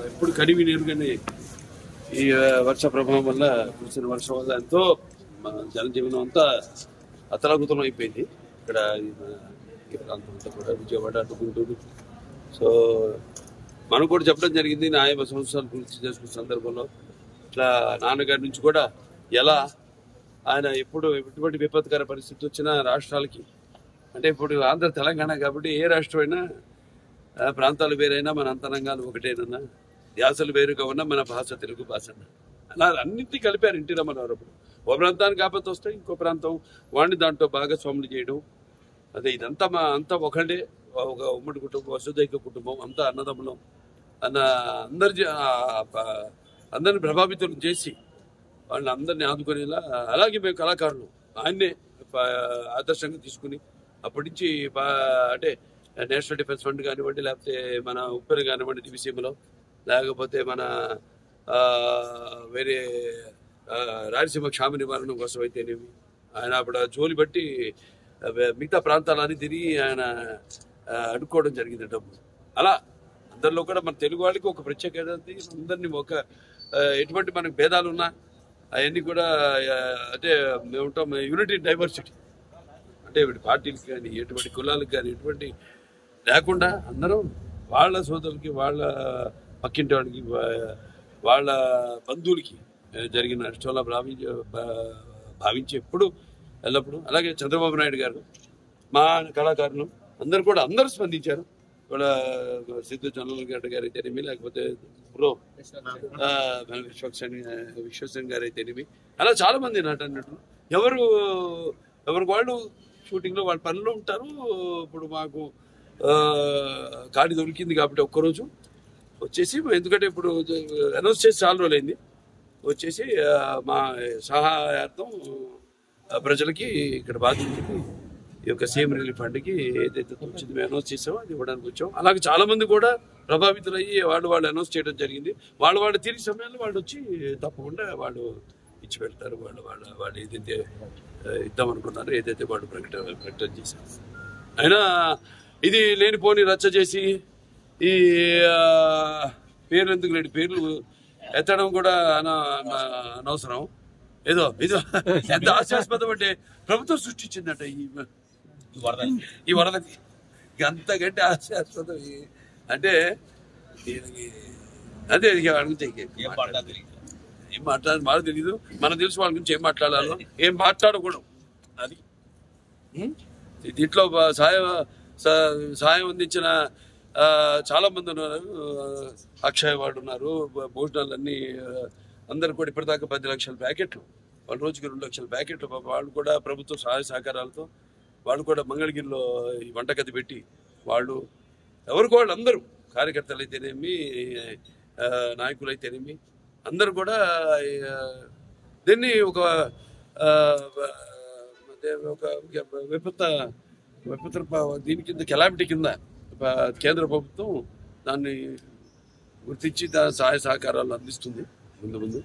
ఎప్పుడు కనివి నీరుగానే ఈ వర్ష ప్రభావం వల్ల కురిసిన వర్షం వల్ల ఎంతో జనజీవనం అంతా అతలాకుతలం అయిపోయింది. ఇక్కడ ఈ ప్రాంతం అంతా కూడా విజయవాడ అటు గుంటూరు. సో మనం కూడా చెప్పడం జరిగింది 50 సంవత్సరాలు పూర్తి చేసుకున్న సందర్భంలో ఇట్లా నాన్నగారి నుంచి కూడా ఎలా ఆయన ఎప్పుడు ఎటువంటి విపత్కర పరిస్థితి వచ్చినా రాష్ట్రాలకి అంటే ఇప్పుడు ఆంధ్ర తెలంగాణ కాబట్టి ఏ రాష్ట్రం అయినా ప్రాంతాలు వేరైనా మన అంతరంగాలు ఒకటేనన్నా ధ్యాసలు వేరుగా ఉన్నా మన భాష తెలుగు భాష అలా అన్నింటినీ కలిపారు ఎన్టీ రామారావు. ఓ ప్రాంతానికి ఆపత్తి వస్తే ఇంకో ప్రాంతం వాడిని దాంట్లో భాగస్వాములు చేయడం అదే ఇదంతా అంతా ఒకటే ఒక ఉమ్మడి కుటుంబం వసుదైక కుటుంబం అంతా అన్నదమ్ములం అన్న అందరిని ప్రభావితం చేసి వాళ్ళని అందరినీ ఆదుకునేలా అలాగే మేము కళాకారులు ఆయన్నే ఆదర్శంగా తీసుకుని అప్పటి నుంచి అంటే నేషనల్ డిఫెన్స్ ఫండ్ కానివ్వండి లేకపోతే మన ఉప్పెన కానివ్వండి దివిసీమలో లేకపోతే మన వేరే రాయలసీమ క్షామ నివారణ కోసం అయితేనేమి ఆయన అప్పుడు జోలి బట్టి మిగతా ప్రాంతాలన్నీ తిరిగి ఆయన అడుక్కోవడం జరిగింది డబ్బు. అలా అందరిలో కూడా మన తెలుగు వాళ్ళకి ఒక ప్రత్యేకత అందరినీ ఒక ఎటువంటి మనకు భేదాలు ఉన్నా అవన్నీ కూడా అంటే మేము ఉంటాం యూనిటీ డైవర్సిటీ అంటే పార్టీలకు కానీ ఎటువంటి కులాలకు కానీ ఎటువంటి లేకుండా అందరం వాళ్ళ సోదరులకి వాళ్ళ పక్కింటి వాళ్ళకి వాళ్ళ బంధువులకి జరిగిన నష్టంలా భావించి ఎప్పుడు ఎల్లప్పుడూ అలాగే చంద్రబాబు నాయుడు గారు మా కళాకారులు అందరూ స్పందించారు. వాళ్ళ సిద్ధు చంద్రబాబు గారు అయితేనేమి లేకపోతే ప్రో విశ్వసేన్ గారు అయితేనేమి అలా చాలా మంది నటులు ఎవరికి వాళ్ళు షూటింగ్లో వాళ్ళ పనులు ఉంటారు. ఇప్పుడు మాకు ఖాళీ దొరికింది కాబట్టి ఒక్కరోజు వచ్చేసి ఎందుకంటే ఇప్పుడు అనౌన్స్ చేసి చాలా రోజులైంది వచ్చేసి మా సహాయార్థం ప్రజలకి ఇక్కడ బాధితులకి ఈ యొక్క సీఎం రిలీఫ్ ఫండ్కి ఏదైతే వచ్చింది మేము అనౌన్స్ చేసామో అది ఇవ్వడానికి వచ్చాం. అలాగే చాలా మంది కూడా ప్రభావితులయ్యి వాళ్ళు అనౌన్స్ చేయడం జరిగింది. వాళ్ళు తిరిగి సమయంలో వాళ్ళు వచ్చి తప్పకుండా వాళ్ళు ఇచ్చి పెడతారు. వాళ్ళు ఏదైతే ఇద్దాం అనుకున్నారో ఏదైతే వాళ్ళు ప్రకటన చేశారు. అయినా ఇది లేనిపోని రచ్చ చేసి ఈ పేర్లు ఎందుకు లేని పేర్లు ఎత్తడం కూడా అనవసరం. ఏదో ఎంత హాస్యాస్పదం అంటే ప్రభుత్వం సృష్టించిందట ఈ వరదకి అంతకంటే హాస్యాస్పదం అంటే అదే వాళ్ళ గురించి ఏం మాట్లాడాలి మాకు తెలీదు. మనకు తెలుసు వాళ్ళ గురించి ఏం మాట్లాడాలో ఏం మాట్లాడకూడదు. అది దీంట్లో సహాయం అందించిన చాలా మంది ఉన్నారు. అక్షయ్ వాళ్ళు ఉన్నారు. భోజనాలన్నీ అందరు కూడా ఇప్పటిదాకా 10 లక్షల ప్యాకెట్లు వాళ్ళ రోజుకి 2 లక్షల ప్యాకెట్లు వాళ్ళు కూడా ప్రభుత్వ సహాయ సహకారాలతో వాళ్ళు కూడా మంగళగిరిలో ఈ వంటగది పెట్టి వాళ్ళు అందరూ కార్యకర్తలు అయితేనేమి నాయకులు అయితేనేమి అందరూ కూడా దీన్ని ఒక విపత్తు దీని కింద కెలామిటీ కింద కేంద్ర ప్రభుత్వం దాన్ని గుర్తించి సహాయ సహకారాలు అందిస్తుంది ముందు